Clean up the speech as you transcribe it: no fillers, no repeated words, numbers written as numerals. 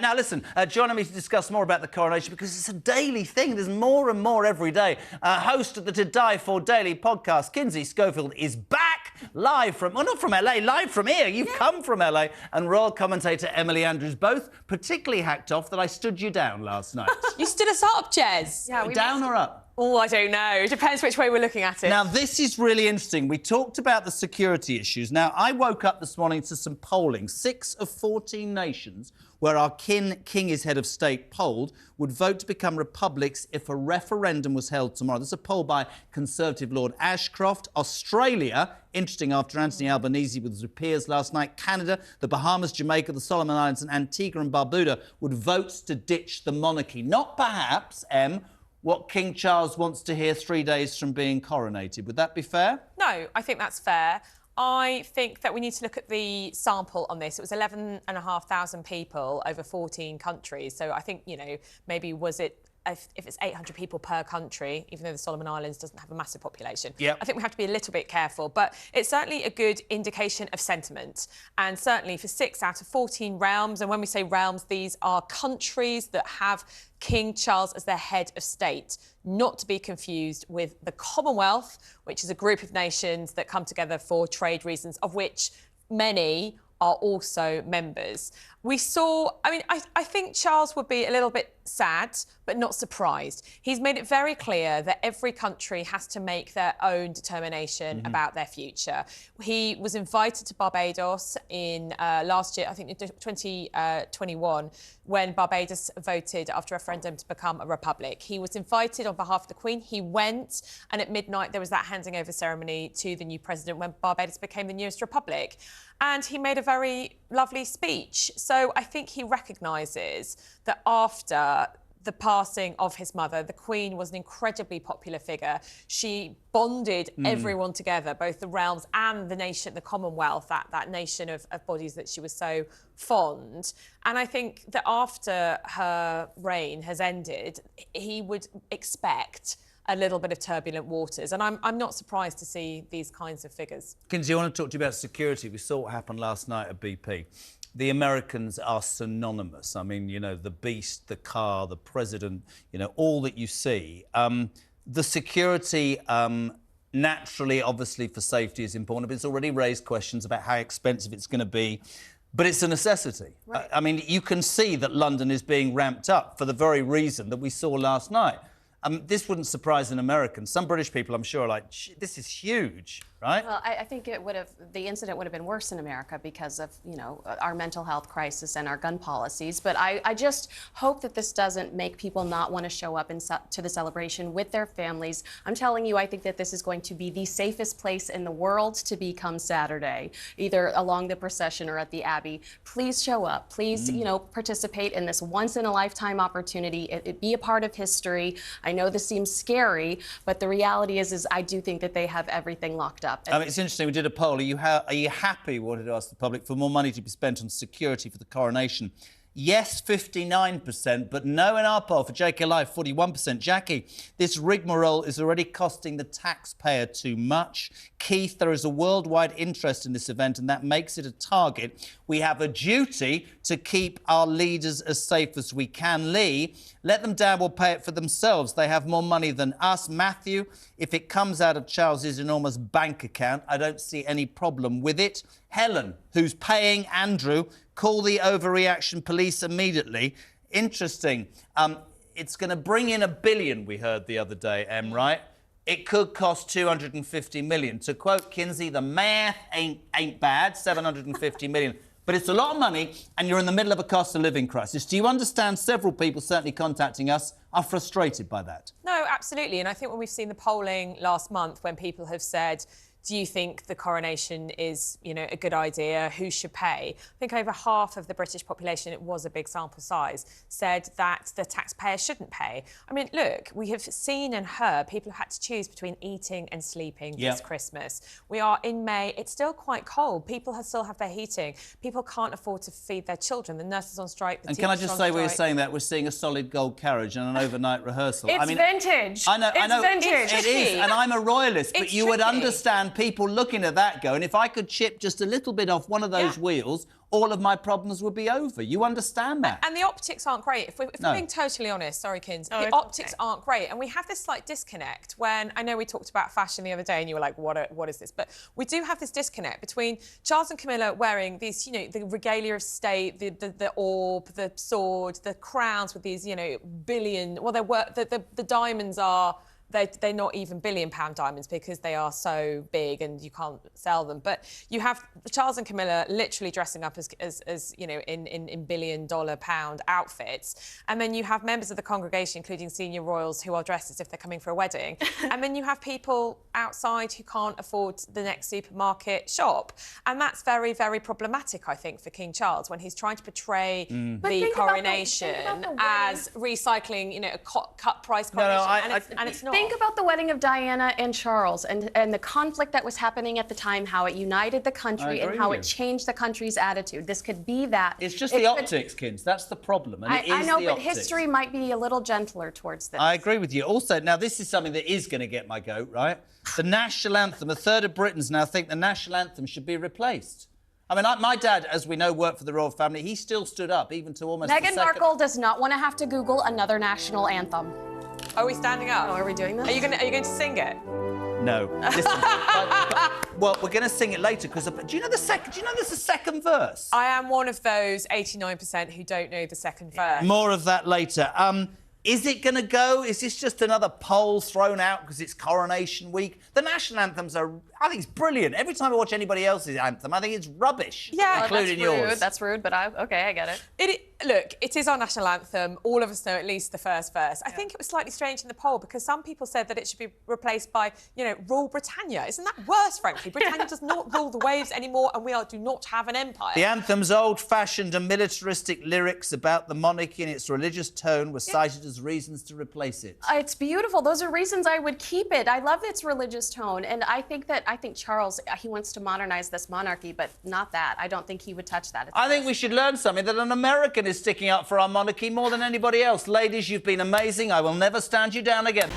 Now, listen, joining me to discuss more about the coronation, because it's a daily thing. There's more and more every day. Host of the To Die For Daily podcast, Kinsey Schofield, is back live from... Well, not from LA, live from here. You've come from LA. And royal commentator Emily Andrews, both particularly hacked off that I stood you down last night. You stood us up, Jez. Yeah, down or up? Oh, I don't know. It depends which way we're looking at it. Now, this is really interesting. We talked about the security issues. Now, I woke up this morning to some polling. 6 of 14 nations where our king is head of state polled would vote to become republics if a referendum was held tomorrow. This is a poll by Conservative Lord Ashcroft. Australia, interesting after Anthony Albanese with his peers last night. Canada, the Bahamas, Jamaica, the Solomon Islands and Antigua and Barbuda would vote to ditch the monarchy. Not perhaps, what King Charles wants to hear 3 days from being coronated. Would that be fair? No, I think that's fair. I think that we need to look at the sample on this. It was 11,500 people over 14 countries. So I think, you know, maybe was it... If it's 800 people per country, even though the Solomon Islands doesn't have a massive population, I think we have to be a little bit careful. But it's certainly a good indication of sentiment. And certainly for 6 out of 14 realms, and when we say realms, these are countries that have King Charles as their head of state, not to be confused with the Commonwealth, which is a group of nations that come together for trade reasons, of which many are also members. We saw, I think Charles would be a little bit sad, but not surprised. He's made it very clear that every country has to make their own determination about their future. He was invited to Barbados in last year, I think in 2021, when Barbados voted after a referendum to become a republic. He was invited on behalf of the Queen. He went, and at midnight there was that handing over ceremony to the new president when Barbados became the newest republic. And he made a very lovely speech. So I think he recognises that after the passing of his mother, the Queen was an incredibly popular figure. She bonded everyone together, both the realms and the nation, the Commonwealth, that nation of bodies that she was so fond. And I think that after her reign has ended, he would expect a little bit of turbulent waters. And I'm not surprised to see these kinds of figures. Kinsey, I want to talk to you about security. We saw what happened last night at BP. The Americans are synonymous. I mean, you know, the beast, the car, the president, you know, all that you see. The security, naturally, obviously, for safety is important, but it's already raised questions about how expensive it's going to be. But it's a necessity. Right. I mean, you can see that London is being ramped up for the very reason that we saw last night. This wouldn't surprise an American. Some British people, I'm sure, are like, this is huge, right? Well, I think the incident would have been worse in America because of, you know, our mental health crisis and our gun policies. But I just hope that this doesn't make people not want to show up to the celebration with their families. I'm telling you, I think that this is going to be the safest place in the world to be come Saturday, either along the procession or at the Abbey. Please show up. Please, you know, participate in this once-in-a-lifetime opportunity. It be a part of history. I know this seems scary, but the reality is I do think that they have everything locked up. It's interesting, we did a poll. Are you happy, we wanted to ask the public, for more money to be spent on security for the coronation? Yes, 59%, but no in our poll for JK Live, 41%. Jackie, this rigmarole is already costing the taxpayer too much. Keith, there is a worldwide interest in this event, and that makes it a target. We have a duty to keep our leaders as safe as we can. Lee, let them down, we'll pay it for themselves. They have more money than us. Matthew, if it comes out of Charles's enormous bank account, I don't see any problem with it. Helen, who's paying Andrew, call the overreaction police immediately. Interesting. It's going to bring in $1 billion, we heard the other day, right? It could cost 250 million. To quote Kinsey, the math ain't bad, 750 million. But it's a lot of money, and you're in the middle of a cost of living crisis. Do you understand several people, certainly contacting us, are frustrated by that? No, absolutely. And I think when we've seen the polling last month, when people have said, do you think the coronation is, you know, a good idea? Who should pay? I think over half of the British population, it was a big sample size, said that the taxpayer shouldn't pay. I mean, look, we have seen and heard people have had to choose between eating and sleeping this Christmas. We are in May. It's still quite cold. People still have their heating. People can't afford to feed their children. The nurses on strike. And can I just say, we're saying that we're seeing a solid gold carriage and an overnight rehearsal. It's vintage. I know. Vintage. It is, and I'm a royalist, but you would understand and people looking at that going, if I could chip just a little bit off one of those wheels, all of my problems would be over. You understand that? And the optics aren't great. If we're being totally honest, sorry, Kins, the optics aren't great. And we have this slight disconnect when, I know we talked about fashion the other day and you were like, what is this? But we do have this disconnect between Charles and Camilla wearing these, you know, the regalia of state, the orb, the sword, the crowns with these, you know, the diamonds are... They're not even £1 billion diamonds because they are so big and you can't sell them. But you have Charles and Camilla literally dressing up as you know, in £1 billion outfits. And then you have members of the congregation, including senior royals, who are dressed as if they're coming for a wedding. And then you have people outside who can't afford the next supermarket shop. And that's very, very problematic, I think, for King Charles when he's trying to portray the coronation as recycling, you know, a cut price coronation. And it's not. Think about the wedding of Diana and Charles and the conflict that was happening at the time, how it united the country and how it changed the country's attitude. This could be that. It's just the optics, Kins. That's the problem. And I know, but history might be a little gentler towards this. I agree with you. Also, now this is something that is going to get my goat, right? The national anthem. A third of Britons now think the national anthem should be replaced. I mean, my dad, as we know, worked for the royal family. He still stood up, even to almost Meghan Markle does not want to have to Google another national anthem. Are we standing up? Oh, are we doing this? Are you going to sing it? No. Listen, well, we're going to sing it later because do you know there's a second verse? I am one of those 89% who don't know the second verse. More of that later. Is it going to go? Is this just another poll thrown out because it's Coronation Week? The national anthems I think it's brilliant. Every time I watch anybody else's anthem, I think it's rubbish. Yeah, including yours. That's rude, but okay, I get it. Look, it is our national anthem. All of us know at least the first verse. I think it was slightly strange in the poll because some people said that it should be replaced by, you know, Rule Britannia. Isn't that worse, frankly? Britannia does not rule the waves anymore and we do not have an empire. The anthem's old-fashioned and militaristic lyrics about the monarchy and its religious tone were cited as reasons to replace it. It's beautiful. Those are reasons I would keep it. I love its religious tone. And I think Charles, he wants to modernize this monarchy, but not that. I don't think he would touch that. I think we should learn something, that an American is sticking up for our monarchy more than anybody else. Ladies, you've been amazing. I will never stand you down again.